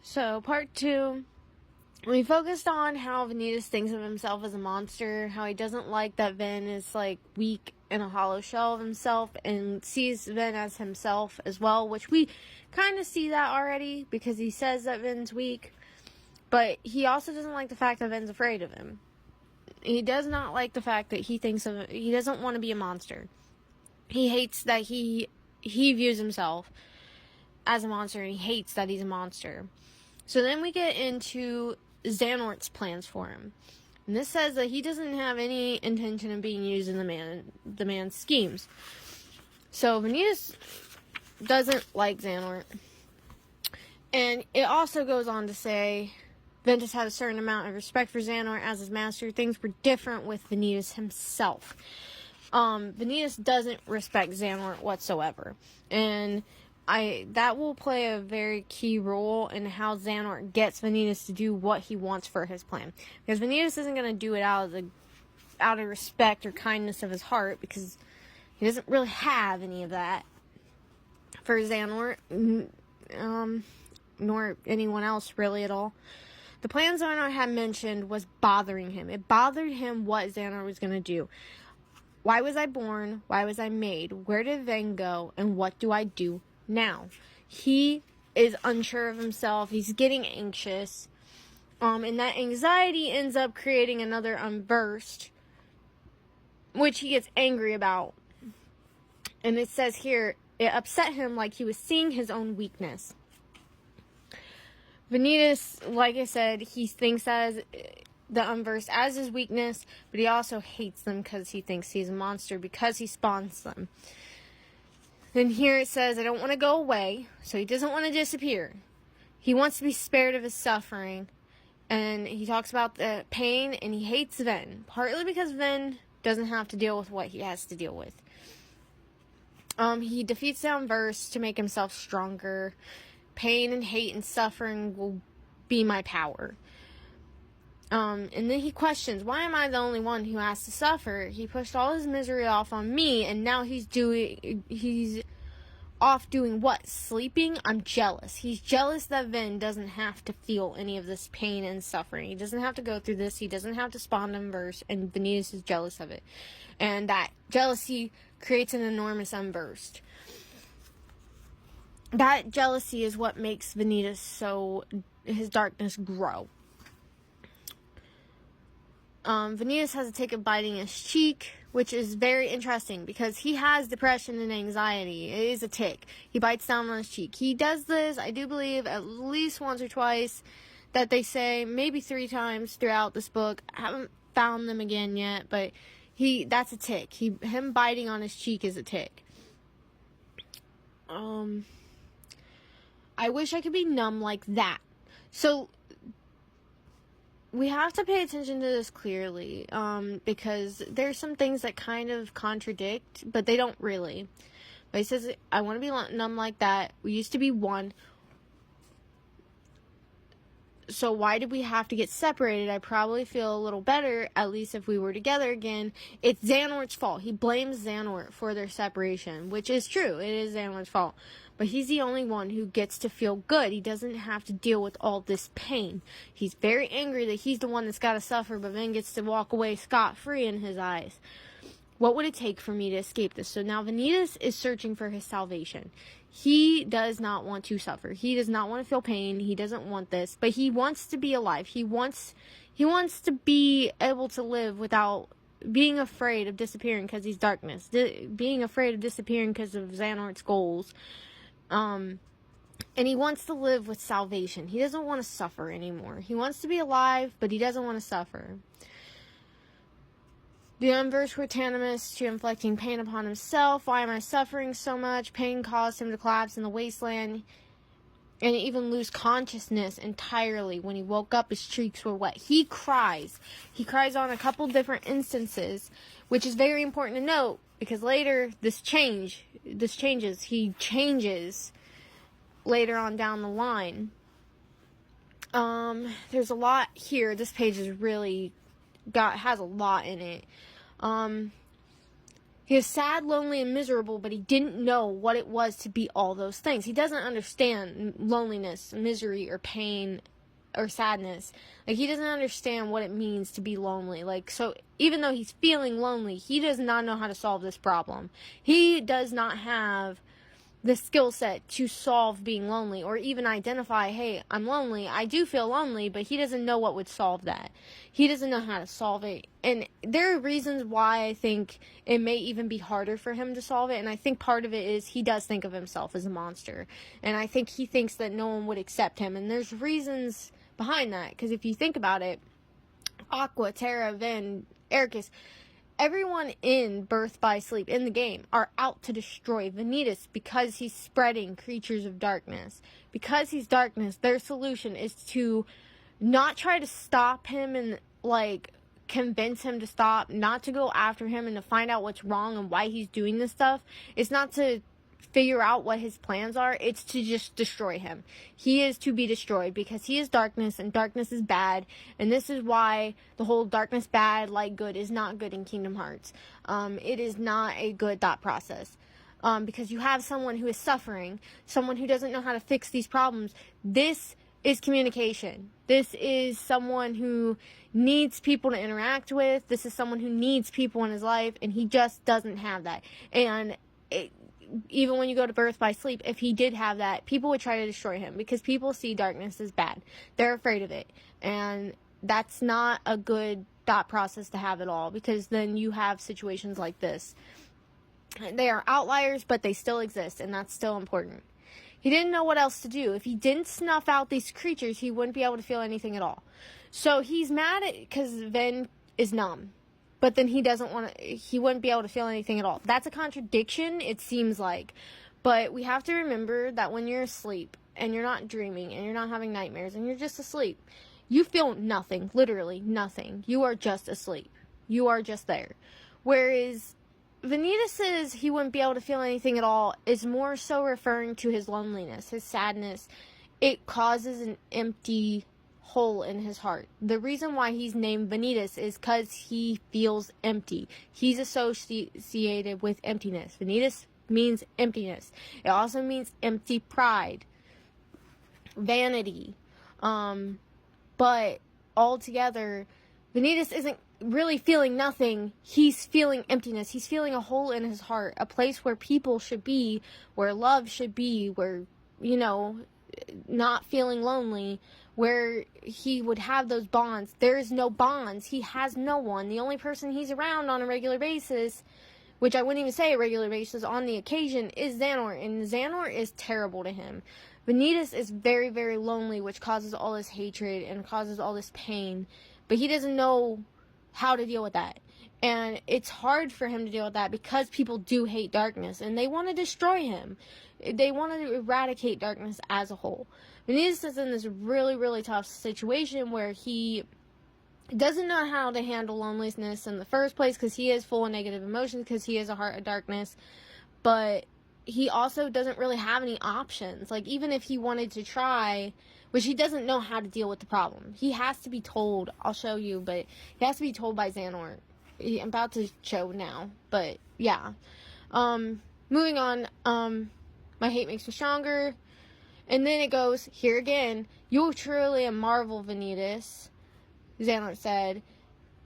So, part 2, we focused on how Vanitas thinks of himself as a monster, how he doesn't like that Ven is, weak and a hollow shell of himself, and sees Ven as himself as well, which we kind of see that already, because he says that Ven's weak, but he also doesn't like the fact that Ven's afraid of him. He does not like the fact that he doesn't want to be a monster. He hates that he views himself as a monster, and he hates that he's a monster. So then we get into Xanort's plans for him. And this says that he doesn't have any intention of being used in the man's schemes. So Vanitas doesn't like Xanort. And it also goes on to say Ventus had a certain amount of respect for Xanort as his master. Things were different with Vanitas himself. Vanitas doesn't respect Xanort whatsoever. And that will play a very key role in how Xanort gets Vanitas to do what he wants for his plan. Because Vanitas isn't going to do it out of respect or kindness of his heart, because he doesn't really have any of that for Xanort, nor anyone else really at all. The plan Xanort had mentioned was bothering him. It bothered him what Xanort was going to do. Why was I born? Why was I made? Where did Ven go? And what do I do now? He is unsure of himself. He's getting anxious. And that anxiety ends up creating another unburst, which he gets angry about. And it says here, it upset him like he was seeing his own weakness. Vanitas, like I said, he thinks as the unversed as his weakness, but he also hates them because he thinks he's a monster because he spawns them. Then here it says, I don't want to go away, so he doesn't want to disappear. He wants to be spared of his suffering, and he talks about the pain, and he hates Ven, partly because Ven doesn't have to deal with what he has to deal with. He defeats the unversed to make himself stronger. Pain and hate and suffering will be my power. And then he questions, why am I the only one who has to suffer? He pushed all his misery off on me, and now he's off doing what? Sleeping? I'm jealous. He's jealous that Ven doesn't have to feel any of this pain and suffering. He doesn't have to go through this. He doesn't have to spawn unverse, and Vanitas is jealous of it. And that jealousy creates an enormous unburst. That jealousy is what makes Vanitas his darkness grow. Vanitas has a tick of biting his cheek, which is very interesting because he has depression and anxiety. It is a tick. He bites down on his cheek. He does this, I do believe, at least once or twice, that they say, maybe 3 times throughout this book. I haven't found them again yet, but that's a tick. Him biting on his cheek is a tick. I wish I could be numb like that. So, we have to pay attention to this clearly, because there's some things that kind of contradict, but they don't really. But he says, I want to be numb like that. We used to be one. So why did we have to get separated? I probably feel a little better, at least if we were together again. It's Xanort's fault. He blames Xanort for their separation, which is true. It is Xanort's fault. But he's the only one who gets to feel good. He doesn't have to deal with all this pain. He's very angry that he's the one that's got to suffer, but then gets to walk away scot-free in his eyes. What would it take for me to escape this? So now Vanitas is searching for his salvation. He does not want to suffer. He does not want to feel pain. He doesn't want this. But he wants to be alive. He wants to be able to live without being afraid of disappearing because he's darkness. Being afraid of disappearing because of Xanort's goals. And he wants to live with salvation. He doesn't want to suffer anymore. He wants to be alive, but he doesn't want to suffer. The unverse were tantamous to inflicting pain upon himself. Why am I suffering so much? Pain caused him to collapse in the wasteland and even lose consciousness entirely. When he woke up, his cheeks were wet. He cries. He cries on a couple different instances, which is very important to note because later this changes. He changes later on down the line. There's a lot here. This page is really has a lot in it. He was sad, lonely, and miserable, but he didn't know what it was to be all those things. He doesn't understand loneliness, misery, or pain, or sadness. Like, he doesn't understand what it means to be lonely. Like, so even though he's feeling lonely, he does not know how to solve this problem. He does not have the skill set to solve being lonely, or even identify, hey, I'm lonely, I do feel lonely, but he doesn't know what would solve that. He doesn't know how to solve it. And there are reasons why I think it may even be harder for him to solve it, and I think part of it is he does think of himself as a monster, and I think he thinks that no one would accept him, and there's reasons behind that, because if you think about it, Aqua, Terra, Vin, Ericus, everyone in Birth by Sleep in the game are out to destroy Vanitas because he's spreading creatures of darkness. Because he's darkness, their solution is to not try to stop him and, like, convince him to stop, not to go after him and to find out what's wrong and why he's doing this stuff. It's not to figure out what his plans are, it's to just destroy him. He is to be destroyed because he is darkness, and darkness is bad, and this is why the whole darkness bad, light good is not good in Kingdom Hearts. It is not a good thought process. Because you have someone who is suffering, someone who doesn't know how to fix these problems. This is communication. This is someone who needs people to interact with. This is someone who needs people in his life, and he just doesn't have that. And even when you go to Birth by Sleep, if he did have that, people would try to destroy him because people see darkness as bad. They're afraid of it. And that's not a good thought process to have at all, because then you have situations like this. They are outliers, but they still exist, and that's still important. He didn't know what else to do. If he didn't snuff out these creatures, he wouldn't be able to feel anything at all. So he's mad at because Ven is numb. But then he wouldn't be able to feel anything at all. That's a contradiction, it seems like. But we have to remember that when you're asleep, and you're not dreaming, and you're not having nightmares, and you're just asleep, you feel nothing, literally nothing. You are just asleep. You are just there. Whereas Vanitas says he wouldn't be able to feel anything at all is more so referring to his loneliness, his sadness. It causes an empty hole in his heart. The reason why he's named Vanitas is because he feels empty. He's associated with emptiness. Vanitas means emptiness. It also means empty pride, vanity. But altogether, Vanitas isn't really feeling nothing. He's feeling emptiness. He's feeling a hole in his heart, a place where people should be, where love should be, where, not feeling lonely, where he would have those bonds. There is no bonds. He has no one. The only person he's around on a regular basis, which I wouldn't even say a regular basis, on the occasion, is Xehanort, and Xehanort is terrible to him. Vanitas is very, very lonely, which causes all this hatred and causes all this pain, but he doesn't know how to deal with that. And it's hard for him to deal with that because people do hate darkness, and they want to destroy him. They want to eradicate darkness as a whole. Vanitas is in this really, really tough situation where he doesn't know how to handle loneliness in the first place because he is full of negative emotions, because he is a heart of darkness. But he also doesn't really have any options. Like, even if he wanted to try, which he doesn't know how to deal with the problem. He has to be told. I'll show you, but he has to be told by Xehanort. I'm about to show now, but yeah. Moving on, my hate makes me stronger. And then it goes, here again, you're truly a marvel, Vanitas, Xehanort said.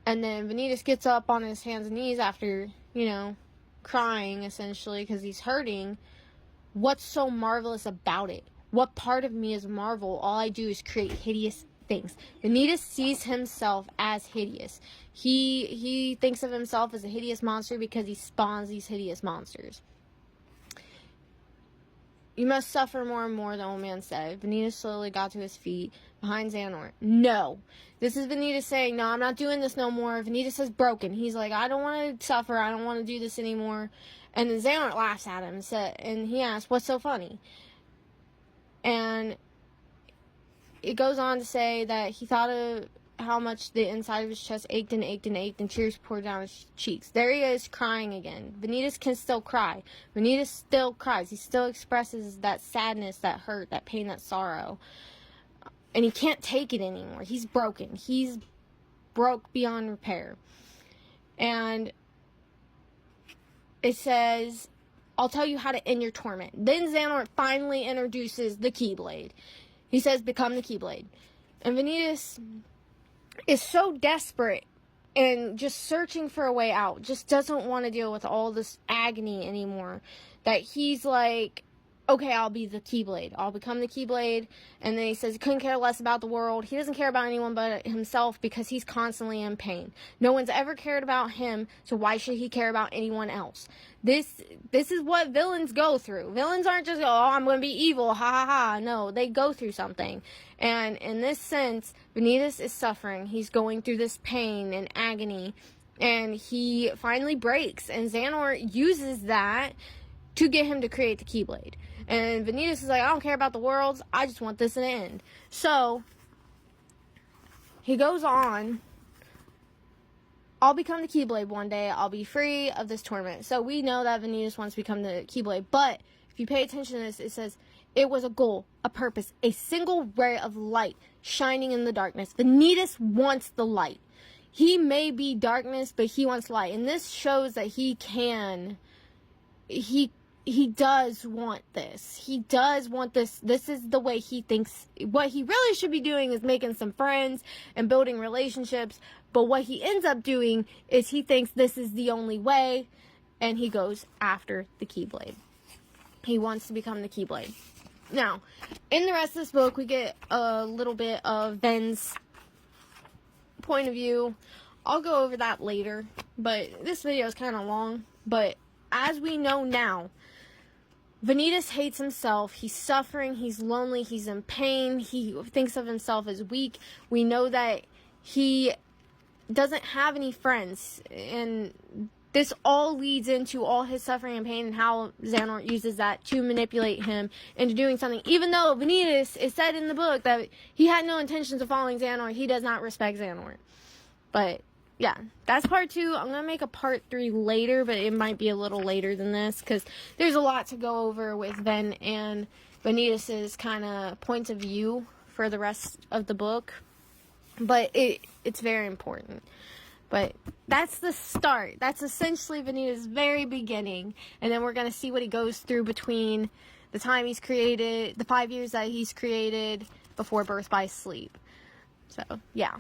And then Vanitas gets up on his hands and knees after, crying, essentially, because he's hurting. What's so marvelous about it? What part of me is marvel? All I do is create hideous things. Vanitas sees himself as hideous. He thinks of himself as a hideous monster because he spawns these hideous monsters. You must suffer more and more, the old man said. Vanitas slowly got to his feet behind Xehanort. No. This is Vanitas saying, no, I'm not doing this no more. Vanitas is broken. He's like, I don't want to suffer. I don't want to do this anymore. And then Xehanort laughs at him and he asks, what's so funny? And it goes on to say that he thought of how much the inside of his chest ached and ached and ached, and tears poured down his cheeks. There he is, crying again. Vanitas can still cry. Vanitas still cries. He still expresses that sadness, that hurt, that pain, that sorrow. And he can't take it anymore. He's broken. He's broke beyond repair. And it says, I'll tell you how to end your torment. Then Xehanort finally introduces the Keyblade. He says, become the Keyblade. And Vanitas is so desperate and just searching for a way out, just doesn't want to deal with all this agony anymore, that he's like, okay, I'll be the Keyblade. I'll become the Keyblade. And then he says he couldn't care less about the world. He doesn't care about anyone but himself because he's constantly in pain. No one's ever cared about him, so why should he care about anyone else? This is what villains go through. Villains aren't just, oh, I'm going to be evil, ha ha ha. No, they go through something. And in this sense, Vanitas is suffering. He's going through this pain and agony. And he finally breaks. And Xehanort uses that to get him to create the Keyblade. And Vanitas is like, I don't care about the worlds. I just want this to end. So, he goes on, I'll become the Keyblade one day. I'll be free of this torment. So, we know that Vanitas wants to become the Keyblade. But, if you pay attention to this, it says, it was a goal, a purpose, a single ray of light shining in the darkness. Vanitas wants the light. He may be darkness, but he wants light. And this shows that he does want this. He does want this. This is the way he thinks. What he really should be doing is making some friends and building relationships. But what he ends up doing is he thinks this is the only way. And he goes after the Keyblade. He wants to become the Keyblade. Now, in the rest of this book, we get a little bit of Ven's point of view. I'll go over that later. But this video is kind of long. But as we know now, Vanitas hates himself. He's suffering. He's lonely. He's in pain. He thinks of himself as weak. We know that he doesn't have any friends. And this all leads into all his suffering and pain and how Xehanort uses that to manipulate him into doing something. Even though Vanitas, is said in the book that he had no intentions of following Xehanort. He does not respect Xehanort. But yeah, that's part 2. I'm going to make a part 3 later, but it might be a little later than this, because there's a lot to go over with Ven and Vanitas' kind of points of view for the rest of the book. But it's very important. But that's the start. That's essentially Vanitas' very beginning. And then we're going to see what he goes through between the time he's created, the 5 years that he's created before Birth by Sleep. So, yeah.